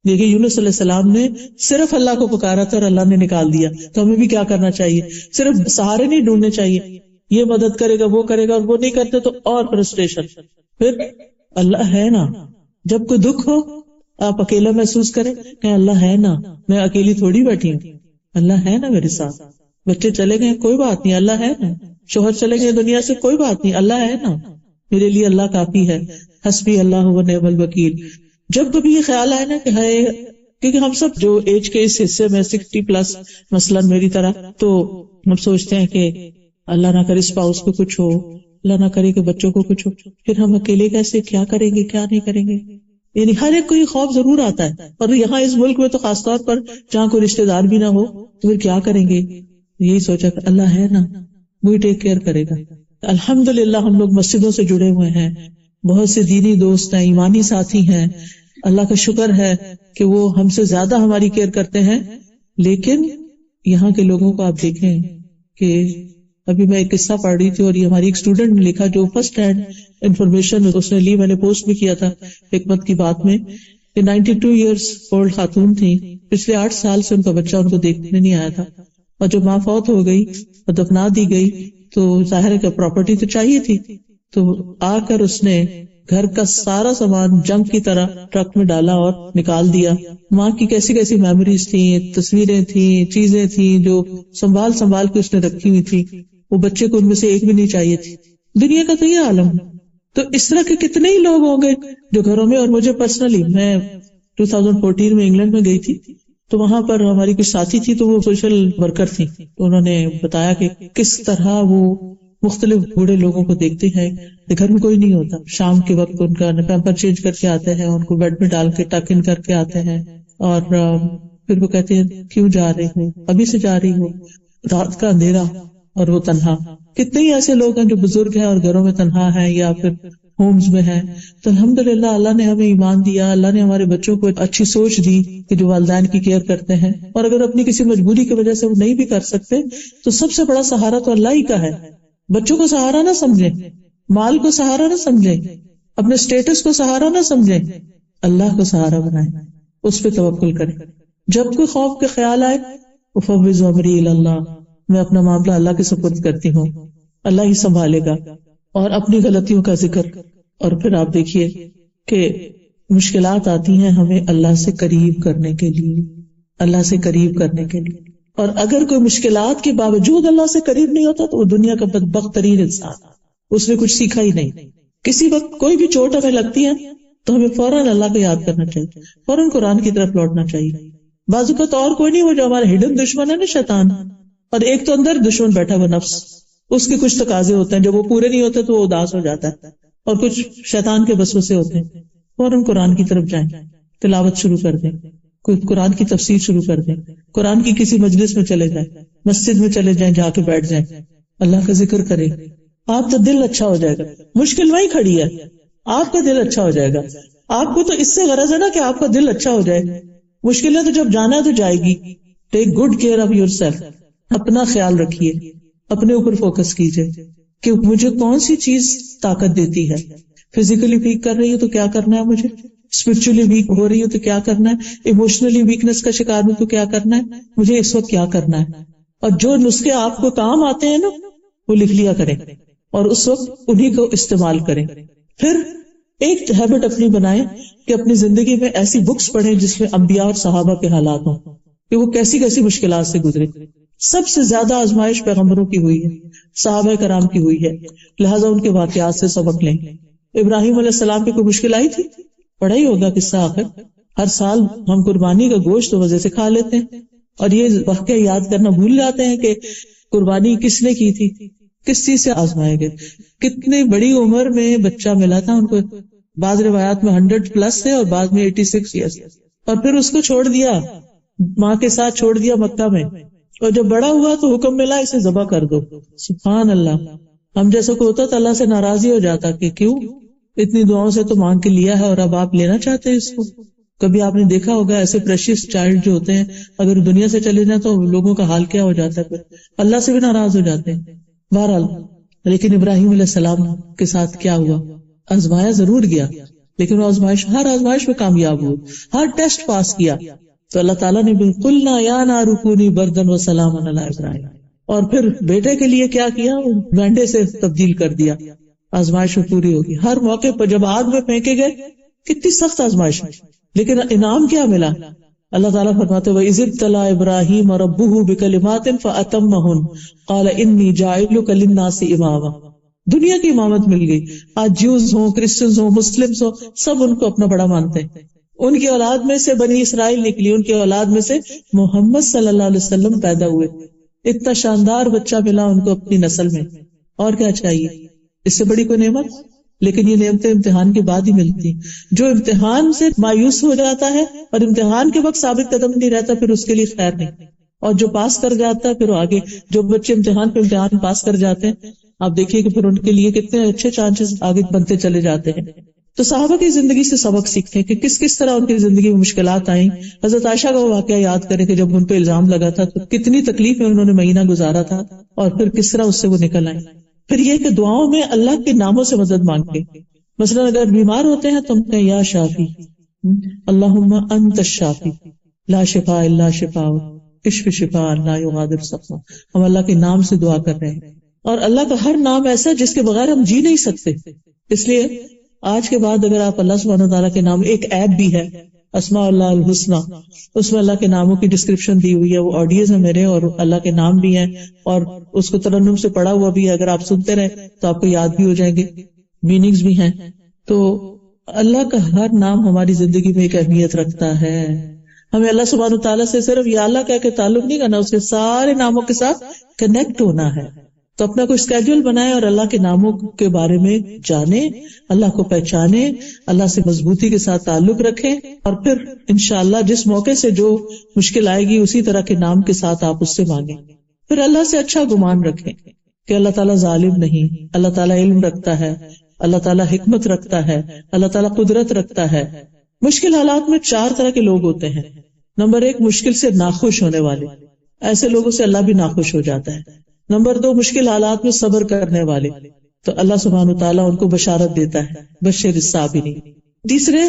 دیکھیے یونس علیہ السلام نے صرف اللہ کو پکارا تھا اور اللہ نے نکال دیا. تو ہمیں بھی کیا کرنا چاہیے؟ صرف سہارے نہیں ڈھونڈنے چاہیے، یہ مدد کرے گا وہ کرے گا، اور وہ نہیں کرتے تو اور فرسٹریشن. پھر اللہ ہے نا، جب کوئی دکھ ہو آپ اکیلا محسوس کریں کہ اللہ ہے نا، میں اکیلی تھوڑی بیٹھی ہوں، اللہ ہے نا میرے ساتھ. بچے چلے گئے کوئی بات نہیں، اللہ ہے نا. شوہر چلے گئے دنیا سے کوئی بات نہیں، اللہ ہے نا. میرے لیے اللہ کافی ہے، حسبی اللہ و نعم الوکیل. جب کبھی یہ خیال آئے نا کہ ہے، کیونکہ ہم سب جو ایج کے اس حصے میں 60+ مثلاً میری طرح، تو ہم سوچتے ہیں کہ اللہ نہ کرے اسپاؤس کو کچھ ہو، اللہ نہ کرے کہ بچوں کو کچھ ہو، پھر ہم اکیلے کیسے کیا کریں گے کیا نہیں کریں گے. یعنی ہر ایک کو یہ خوف ضرور آتا ہے، اور یہاں اس ملک میں تو خاص طور پر جہاں کوئی رشتے دار بھی نہ ہو تو پھر کیا کریں گے. یہی سوچا کہ اللہ ہے نا، وہی ٹیک کیئر کرے گا. الحمدللہ ہم لوگ مسجدوں سے جڑے ہوئے ہیں، بہت سے دینی دوست ہیں، ایمانی ساتھی ہیں، اللہ کا شکر ہے کہ وہ ہم سے زیادہ ہماری کیئر کرتے ہیں. لیکن یہاں کے لوگوں کو آپ دیکھیں کہ ابھی میں ایک قصہ پڑھ رہی تھی، اور یہ ہماری ایک اسٹوڈنٹ نے لکھا جو فرسٹ ہینڈ انفارمیشن اس نے لی، میں نے پوسٹ بھی کیا تھا حکمت کی بات میں، کہ 92 ایئرس اولڈ خاتون تھی، پچھلے 8 سال سے ان کا بچہ ان کو دیکھنے نہیں آیا تھا، اور جب ماں فوت ہو گئی اور دفنا دی گئی تو ظاہر ہے کہ پراپرٹی تو چاہیے تھی، تو آ کر اس نے گھر کا سارا سامان جنگ کی طرح ٹرک میں ڈالا اور نکال دیا. ماں کی کیسی کیسی میموریز تھیں، تصویریں تھیں، چیزیں تھیں جو سنبھال کے اس نے رکھی ہوئی تھی، وہ بچے کو ان میں سے ایک بھی نہیں چاہیے تھی. دنیا کا تو یہ عالم ہے. تو اس طرح کے کتنے ہی لوگ ہوں گے جو گھروں میں، اور مجھے پرسنلی میں 2014 میں انگلینڈ میں گئی تھی، تو وہاں پر ہماری کچھ ساتھی تھی، تو وہ سوشل ورکر تھی، تو انہوں نے بتایا کہ کس طرح وہ مختلف بوڑھے لوگوں کو دیکھتے ہیں، گھر میں کوئی نہیں ہوتا، شام کے وقت ان کا پیمپر چینج کر کے آتے ہیں، ان کو بیڈ میں ڈال کے ٹک ان کر کے آتے ہیں، اور پھر وہ کہتے ہیں کیوں جا رہی ہوں، ابھی سے جا رہی ہوں، رات کا اندھیرا اور وہ تنہا. کتنے ہی ایسے لوگ ہیں جو بزرگ ہیں اور گھروں میں تنہا ہیں یا پھر ہومز میں ہیں. تو الحمدللہ اللہ نے ہمیں ایمان دیا، اللہ نے ہمارے بچوں کو اچھی سوچ دی کہ جو والدین کی کیئر کرتے ہیں، اور اگر اپنی کسی مجبوری کی وجہ سے وہ نہیں بھی کر سکتے تو سب سے بڑا سہارا تو اللہ ہی کا ہے. بچوں کو سہارا نہ سمجھیں، مال کو سہارا نہ سمجھیں، اپنے سٹیٹس کو سہارا نہ سمجھیں، اللہ کو سہارا بنائیں، اس پہ توکل کریں. جب کوئی خوف کے خیال آئے، افوض امری الی اللہ، میں اپنا معاملہ اللہ کے سپرد کرتی ہوں، اللہ ہی سنبھالے گا. اور اپنی غلطیوں کا ذکر. اور پھر آپ دیکھیے کہ مشکلات آتی ہیں ہمیں اللہ سے قریب کرنے کے لیے، اللہ سے قریب کرنے کے لیے. اور اگر کوئی مشکلات کے باوجود اللہ سے قریب نہیں ہوتا تو وہ دنیا کا بدبخت ترین انسان، اس نے کچھ سیکھا ہی نہیں. کسی وقت کوئی بھی چوٹ ہمیں لگتی ہے تو ہمیں فوراً اللہ کو یاد کرنا چاہیے، فوراً قرآن کی طرف لوٹنا چاہیے. بعض اوقات اور کوئی نہیں، وہ جو ہمارا ہڈن دشمن ہے نا، شیطان، اور ایک تو اندر دشمن بیٹھا ہوا نفس، اس کے کچھ تقاضے ہوتے ہیں، جب وہ پورے نہیں ہوتے تو وہ اداس ہو جاتا ہے، اور کچھ شیطان کے وسوسے ہوتے ہیں. فوراً قرآن کی طرف جائیں، تلاوت شروع کر دیں، کوئی قرآن کی تفسیر شروع کر دیں، قرآن کی کسی مجلس میں چلے جائیں، مسجد میں چلے جائیں، جا کے بیٹھ جائیں، اللہ کا ذکر کریں. آپ کا دل اچھا ہو جائے گا. مشکل وہیں کھڑی ہے، آپ کا دل اچھا ہو جائے گا. آپ کو تو اس سے غرض ہے نا کہ آپ کا دل اچھا ہو جائے. مشکلیں تو جب جانا ہے تو جائے گی. Take good care of your self, اپنا خیال رکھیے، اپنے اوپر فوکس کیجئے کہ مجھے کون سی چیز طاقت دیتی ہے. فزیکلی ویک کر رہی ہے تو کیا کرنا ہے مجھے، اسپرچولی ویک ہو رہی ہے تو کیا کرنا ہے، ایموشنلی ویکنس کا شکار ہوں تو کیا کرنا ہے، مجھے اس وقت کیا کرنا ہے. اور جو نسخے آپ کو کام آتے ہیں نا وہ لکھ لیا کریں. اور اس وقت انہی کو استعمال کریں. پھر ایک ہیبٹ اپنی بنائیں کہ اپنی زندگی میں ایسی بکس پڑھیں جس میں انبیاء اور صحابہ کے حالات ہوں کہ وہ کیسی کیسی مشکلات سے گزرے. سب سے زیادہ آزمائش پیغمبروں کی ہوئی ہے، صحابہ کرام کی ہوئی ہے، لہٰذا ان کے واقعات سے سبق لیں. ابراہیم علیہ السلام پہ کوئی مشکل آئی تھی؟ پڑھا ہی ہوگا قصہ. آخر ہر سال ہم قربانی کا گوشت تو مزے سے کھا لیتے ہیں اور یہ واقعہ یاد کرنا بھول جاتے ہیں کہ قربانی کس نے کی تھی، کس چیز سے آزمائے گئے. کتنی بڑی عمر میں بچہ ملا تھا ان کو، بعض روایات میں 100+ تھے اور بعض میں 86 ایئرس. اور پھر اس کو چھوڑ دیا، ماں کے ساتھ چھوڑ دیا مکہ میں، اور جب بڑا ہوا تو حکم ملا اسے ذبح کر دو. سبحان اللہ. ہم جیسا کو ہوتا تو اللہ سے ناراضی ہو جاتا کہ کیوں اتنی دعاؤں سے تو مانگ کے لیا ہے اور اب آپ لینا چاہتے ہیں اس کو. کبھی آپ نے دیکھا ہوگا ایسے پریشیس چائلڈ جو ہوتے ہیں اگر دنیا سے چلے جائیں تو لوگوں کا حال کیا ہو جاتا ہے، پھر اللہ سے بھی ناراض ہو جاتے ہیں. بہرحال لیکن ابراہیم علیہ السلام کے ساتھ کیا ہوا؟ آزمایا ضرور گیا، لیکن وہ ہر آزمائش میں کامیاب ہوئے، ہر ٹیسٹ پاس کیا. تو اللہ تعالیٰ نے قُلْنَا يَا نَارُ كُونِي بَرْدًا وَسَلَامًا عَلَىٰ إِبْرَاهِيمَ، اور پھر بیٹے کے لیے کیا کیا؟ گانڈے سے تبدیل کر دیا. آزمائش میں پوری ہوگی. ہر موقع پر جب آگ میں پھینکے گئے، کتنی سخت آزمائش، لیکن انعام کیا ملا؟ اللہ تعالیٰ فرماتے وَإِذِ ابْتَلَىٰ إِبْرَاهِيمَ رَبُّهُ بِكَلِمَاتٍ فَأَتَمَّهُنَّ قَالَ إِنِّي جَاعِلُكَ لِلنَّاسِ إِمَامًا. دنیا کی امامت مل گئی. آج جیوز ہوں، کرسچنز ہوں، مسلمز ہوں، سب ان کو اپنا بڑا مانتے ہیں. ان کی اولاد میں سے بنی اسرائیل نکلی، ان کی اولاد میں سے محمد صلی اللہ علیہ وسلم پیدا ہوئے. اتنا شاندار بچہ ملا ان کو اپنی نسل میں، اور کیا چاہیے؟ اس سے بڑی کوئی نعمت؟ لیکن یہ نعمتیں امتحان کے بعد ہی ملتی. جو امتحان سے مایوس ہو جاتا ہے اور امتحان کے وقت ثابت قدم نہیں رہتا، پھر اس کے لیے خیر نہیں. اور جو پاس کر جاتا ہے پھر آگے، جو بچے امتحان پہ امتحان پاس کر جاتے ہیں آپ دیکھیے کہ پھر ان کے لیے کتنے اچھے چانسز آگے بنتے چلے جاتے ہیں. تو صحابہ کی زندگی سے سبق سیکھتے ہیں کہ کس کس طرح ان کی زندگی میں مشکلات آئیں. حضرت عائشہ کا واقعہ یاد کریں کہ جب ان پہ الزام لگا تھا تو کتنی تکلیف میں انہوں نے مہینہ گزارا تھا اور پھر کس طرح اس سے وہ نکل آئے. پھر یہ کہ دعاؤں میں اللہ کے ناموں سے مدد مانگے. مثلا اگر بیمار ہوتے ہیں تو ہم کہیں یا شافی، اللہم انت الشافی لا شفاء الا شفاؤک اشف شفاء لا یغادر سقما. ہم اللہ کے نام سے دعا کر رہے ہیں، اور اللہ کا ہر نام ایسا جس کے بغیر ہم جی نہیں سکتے. اس لیے آج کے بعد اگر آپ اللہ سبحانہ وتعالیٰ کے نام، ایک ایپ بھی ہے اسماء اللہ الحسنی، اس میں اللہ کے ناموں کی ڈسکرپشن دی ہوئی ہے. وہ آڈیوز ہیں میرے اور اللہ کے نام بھی ہیں، اور اس کو ترنم سے پڑھا ہوا بھی ہے. اگر آپ سنتے رہے تو آپ کو یاد بھی ہو جائیں گے، میننگز بھی ہیں. تو اللہ کا ہر نام ہماری زندگی میں ایک اہمیت رکھتا ہے. ہمیں اللہ سبحانہ وتعالیٰ سے صرف یا اللہ کہہ کے تعلق نہیں کرنا، اس کے سارے ناموں کے ساتھ کنیکٹ ہونا ہے. تو اپنا کوئی اسکیڈول بنائیں اور اللہ کے ناموں کے بارے میں جانیں، اللہ کو پہچانیں، اللہ سے مضبوطی کے ساتھ تعلق رکھیں، اور پھر انشاءاللہ جس موقع سے جو مشکل آئے گی اسی طرح کے نام کے ساتھ آپ اس سے مانگیں. پھر اللہ سے اچھا گمان رکھیں کہ اللہ تعالیٰ ظالم نہیں، اللہ تعالیٰ علم رکھتا ہے، اللہ تعالیٰ حکمت رکھتا ہے، اللہ تعالیٰ قدرت رکھتا ہے. مشکل حالات میں 4 طرح کے لوگ ہوتے ہیں. نمبر 1، مشکل سے ناخوش ہونے والے، ایسے لوگوں سے اللہ بھی ناخوش ہو جاتا ہے. نمبر 2، مشکل حالات میں صبر کرنے والے، تو اللہ سبحانہ وتعالیٰ ان کو بشارت دیتا ہے، بشر الصابرین. تیسرے،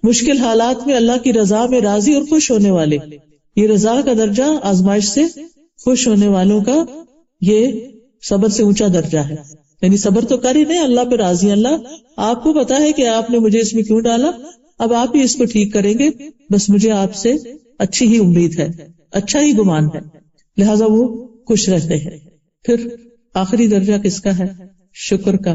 مشکل حالات میں اللہ کی رضا میں راضی اور خوش ہونے والے. یہ رضا کا درجہ آزمائش سے خوش ہونے والوں کا یہ صبر سے اونچا درجہ ہے. یعنی صبر تو کر ہی نہیں، اللہ پہ راضی. اللہ آپ کو پتا ہے کہ آپ نے مجھے اس میں کیوں ڈالا، اب آپ ہی اس کو ٹھیک کریں گے، بس مجھے آپ سے اچھی ہی امید ہے، اچھا ہی گمان ہے، لہذا وہ خوش رہتے ہیں. پھر آخری درجہ کس کا ہے؟ شکر کا.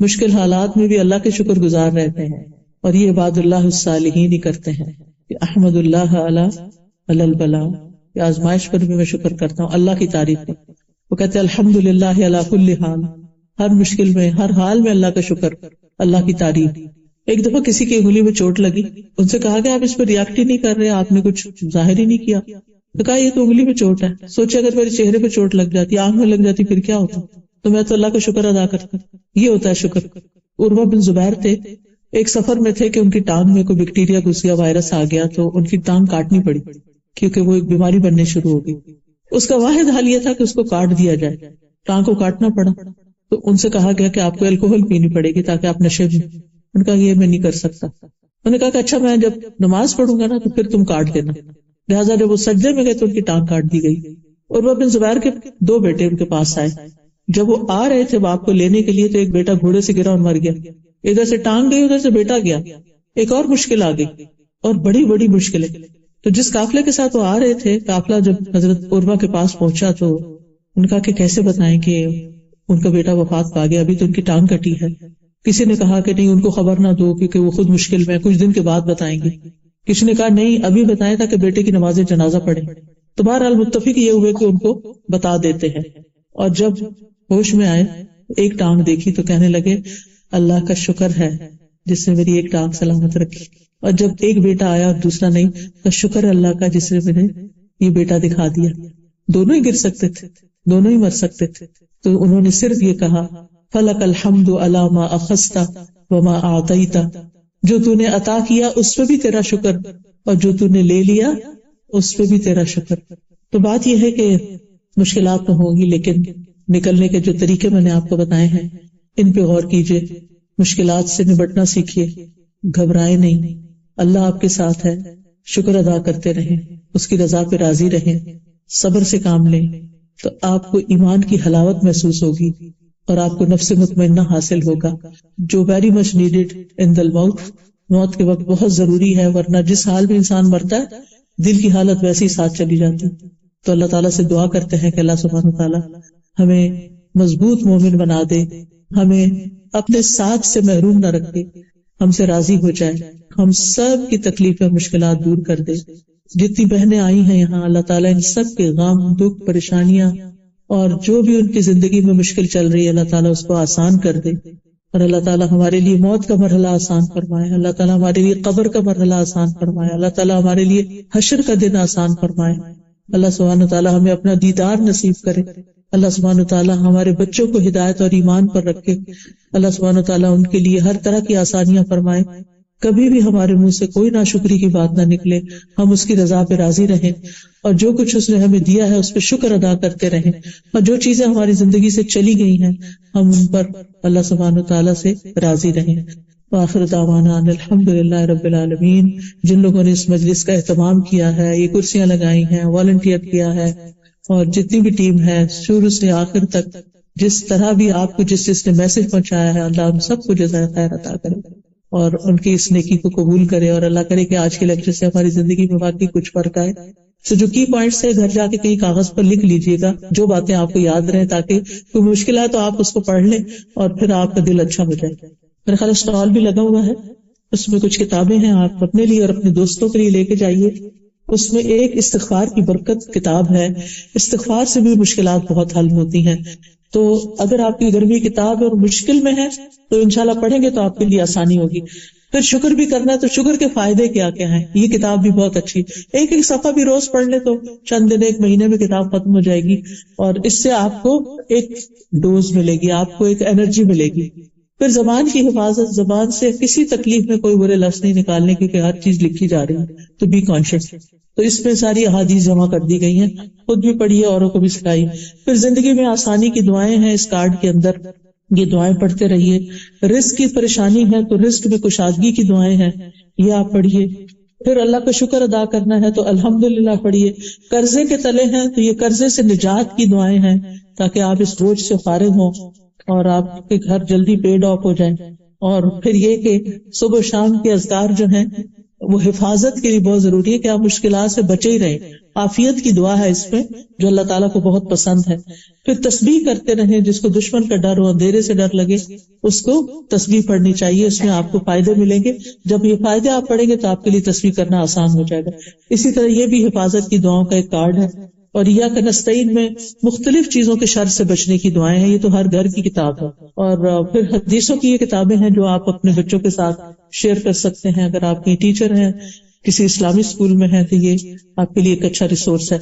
مشکل حالات میں بھی اللہ کے شکر گزار رہتے ہیں، اور یہ عباد اللہ الصالحین ہی کرتے ہیں کہ احمد اللہ علی البلاء، کہ آزمائش پر بھی میں شکر کرتا ہوں، اللہ کی تعریف ہے. وہ کہتے ہیں الحمدللہ علی کل حال، ہر مشکل میں، ہر حال میں اللہ کا شکر، اللہ کی تعریف. ایک دفعہ کسی کی انگلی میں چوٹ لگی، ان سے کہا کہ آپ اس پر ریاکٹ ہی نہیں کر رہے، آپ نے کچھ ظاہر ہی نہیں کیا. تو کہا یہ تو انگلی میں چوٹ ہے، سوچے اگر میرے چہرے پہ چوٹ لگ جاتی، آنکھ میں لگ جاتی، پھر کیا ہوتا؟ تو میں تو اللہ کا شکر ادا کرتا. یہ ہوتا ہے شکر. عروہ بن زبیر تھے، ایک سفر میں تھے کہ ان کی ٹانگ میں کوئی بیکٹیریا گھس گیا، وائرس آ گیا، تو ان کی ٹانگ کاٹنی پڑی کیونکہ وہ ایک بیماری بننے شروع ہو گئی. اس کا واحد حل یہ تھا کہ اس کو کاٹ دیا جائے، ٹانگ کو کاٹنا پڑا. تو ان سے کہا گیا کہ آپ کو الکوہل پینی پڑے گی تاکہ آپ نشے میں. ان کا یہ میں نہیں کر سکتا. انہوں نے کہا کہ اچھا میں جب نماز پڑھوں گا نا تو پھر تم کاٹ دینا. لہٰذا جب وہ سجدے میں گئے تو ان کی ٹانگ کاٹ دی گئی. عروہ بن زبیر کے 2 بیٹے ان کے پاس آئے جب وہ آ رہے تھے باپ کو لینے کے لیے تو ایک بیٹا گھوڑے سے گرا اور مر گیا، ادھر سے ٹانگ گئی ادھر سے بیٹا گیا، ایک اور مشکل آ گئی اور بڑی بڑی مشکلیں. تو جس قافلے کے ساتھ وہ آ رہے تھے، قافلہ جب حضرت عروہ کے پاس پہنچا تو ان کا کہ کیسے بتائیں کہ ان کا بیٹا وفات پا گیا، ابھی تو ان کی ٹانگ کٹی ہے. کسی نے کہا کہ نہیں ان کو خبر نہ دو کیونکہ وہ خود مشکل میں کچھ دن کے بعد بتائیں گے. کسی نے کہا نہیں ابھی بتائیں تاکہ بیٹے کی نماز جنازہ پڑھیں. تو بہرحال متفق یہ ہوئے کہ ان کو بتا دیتے ہیں. اور جب ہوش میں آئے ایک ٹانگ دیکھی تو کہنے لگے اللہ کا شکر ہے جس نے میری ایک ٹانگ سلامت رکھی. اور جب ایک بیٹا آیا اور دوسرا نہیں تو شکر اللہ کا جس نے مجھے یہ بیٹا دکھا دیا. دونوں ہی گر سکتے تھے، دونوں ہی مر سکتے تھے. تو انہوں نے صرف یہ کہا فلک الحمد علی ما اخذت وما اعطیت، جو تو نے عطا کیا اس پہ بھی تیرا شکر اور جو تو نے لے لیا اس پہ بھی تیرا شکر. تو بات یہ ہے کہ مشکلات تو ہوں گی لیکن نکلنے کے جو طریقے میں نے آپ کو بتائے ہیں ان پہ غور کیجئے، مشکلات سے نبٹنا سیکھیے، گھبرائے نہیں، اللہ آپ کے ساتھ ہے، شکر ادا کرتے رہیں، اس کی رضا پہ راضی رہیں، صبر سے کام لیں تو آپ کو ایمان کی حلاوت محسوس ہوگی اور آپ کو نفس مطمئنہ حاصل ہوگا جو ویری مچ نیڈڈ ان دی موت. موت کے وقت بہت ضروری ہے، ورنہ جس حال میں انسان مرتا ہے دل کی حالت ویسے ہی ساتھ چلی جاتی. تو اللہ تعالیٰ سے دعا کرتے ہیں کہ اللہ سبحانہ وتعالیٰ ہمیں مضبوط مومن بنا دے، ہمیں اپنے ساتھ سے محروم نہ رکھے، ہم سے راضی ہو جائے، ہم سب کی تکلیفیں مشکلات دور کر دے. جتنی بہنیں آئی ہیں یہاں اللہ تعالیٰ ان سب کے غم دکھ پریشانیاں اور جو بھی ان کی زندگی میں مشکل چل رہی ہے اللہ تعالیٰ اس کو آسان کر دے. اور اللہ تعالیٰ ہمارے لیے موت کا مرحلہ آسان فرمائے، اللہ تعالیٰ ہمارے لیے قبر کا مرحلہ آسان فرمائے، اللہ تعالیٰ ہمارے لیے حشر کا دن آسان فرمائے. اللہ سبحانہ تعالیٰ ہمیں اپنا دیدار نصیب کرے. اللہ سبحانہ تعالیٰ ہمارے بچوں کو ہدایت اور ایمان پر رکھے. اللہ سبحانہ تعالیٰ ان کے لیے ہر طرح کی آسانیاں فرمائے. کبھی بھی ہمارے منہ سے کوئی ناشکری کی بات نہ نکلے، ہم اس کی رضا پہ راضی رہیں اور جو کچھ اس نے ہمیں دیا ہے اس پہ شکر ادا کرتے رہیں. اور جو چیزیں ہماری زندگی سے چلی گئی ہیں ہم ان پر اللہ سبحانہ تعالیٰ سے راضی رہیں. وآخر دعوانا ان الحمدللہ رب العالمین. جن لوگوں نے اس مجلس کا اہتمام کیا ہے، یہ کرسیاں لگائی ہیں، والنٹیئر کیا ہے، اور جتنی بھی ٹیم ہے شروع سے آخر تک جس طرح بھی آپ کو جس نے میسج پہنچایا ہے اللہ ہم سب کو جزائے خیر عطا کرے اور ان کی اس نیکی کو قبول کرے. اور اللہ کرے کہ آج کے لیکچر سے ہماری زندگی میں واقعی کچھ فرق آئے. تو جو کی پوائنٹس ہے گھر جا کے کہیں کاغذ پر لکھ لیجئے گا جو باتیں آپ کو یاد رہیں تاکہ کوئی مشکل آئے تو آپ اس کو پڑھ لیں اور پھر آپ کا دل اچھا ہو جائے. میرے خیال اسٹال بھی لگا ہوا ہے، اس میں کچھ کتابیں ہیں، آپ اپنے لیے اور اپنے دوستوں کے لیے لے کے جائیے. اس میں ایک استغفار کی برکت کتاب ہے، استغفار سے بھی مشکلات بہت حل ہوتی ہیں. تو اگر آپ کی گھر میں کتاب اور مشکل میں ہے تو انشاءاللہ پڑھیں گے تو آپ کے لیے آسانی ہوگی. پھر شکر بھی کرنا ہے تو شکر کے فائدے کیا کیا ہیں، یہ کتاب بھی بہت اچھی، ایک ایک صفحہ بھی روز پڑھ لے تو چند دن ایک مہینے میں کتاب ختم ہو جائے گی اور اس سے آپ کو ایک ڈوز ملے گی، آپ کو ایک انرجی ملے گی. پھر زبان کی حفاظت، زبان سے کسی تکلیف میں کوئی برے لفظ نہیں نکالنے کیونکہ ہر چیز لکھی جا رہی ہے تو بی کانشیس. تو اس میں ساری احادیث جمع کر دی گئی ہیں، خود بھی پڑھیے اوروں کو بھی سکھائیے. پھر زندگی میں آسانی کی دعائیں ہیں اس کارڈ کے اندر، یہ دعائیں پڑھتے رہیے. رزق کی پریشانی ہے تو رزق میں کشادگی کی دعائیں ہیں، یہ آپ پڑھیے. پھر اللہ کا شکر ادا کرنا ہے تو الحمدللہ پڑھیے. قرضے کے تلے ہیں تو یہ قرضے سے نجات کی دعائیں ہیں تاکہ آپ اس بوجھ سے فارغ ہوں اور آپ کے گھر جلدی پیڈ آف ہو جائیں. اور پھر یہ کہ صبح و شام کے اذکار جو ہیں وہ حفاظت کے لیے بہت ضروری ہے کہ آپ مشکلات سے بچے ہی رہیں. عافیت کی دعا ہے اس میں جو اللہ تعالیٰ کو بہت پسند ہے. پھر تسبیح کرتے رہیں، جس کو دشمن کا ڈر ہو، اندھیرے سے ڈر لگے اس کو تسبیح پڑھنی چاہیے، اس میں آپ کو فائدے ملیں گے. جب یہ فائدے آپ پڑھیں گے تو آپ کے لیے تسبیح کرنا آسان ہو جائے گا. اسی طرح یہ بھی حفاظت کی دعاؤں کا ایک کارڈ ہے. اور ایاک نستعین میں مختلف چیزوں کے شر سے بچنے کی دعائیں ہیں، یہ تو ہر گھر کی کتاب ہے. اور پھر حدیثوں کی یہ کتابیں ہیں جو آپ اپنے بچوں کے ساتھ شیئر کر سکتے ہیں. اگر آپ کی ٹیچر ہیں، کسی اسلامی اسکول میں ہیں تو یہ آپ کے لیے ایک اچھا ریسورس ہے.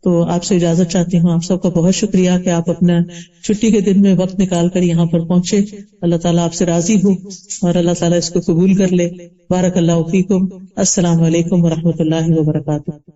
تو آپ سے اجازت چاہتی ہوں. آپ سب کا بہت شکریہ کہ آپ اپنا چھٹی کے دن میں وقت نکال کر یہاں پر پہنچے. اللہ تعالیٰ آپ سے راضی ہو اور اللہ تعالیٰ اس کو قبول کر لے. بارک اللہ فیکم. السلام علیکم ورحمۃ اللہ وبرکاتہ.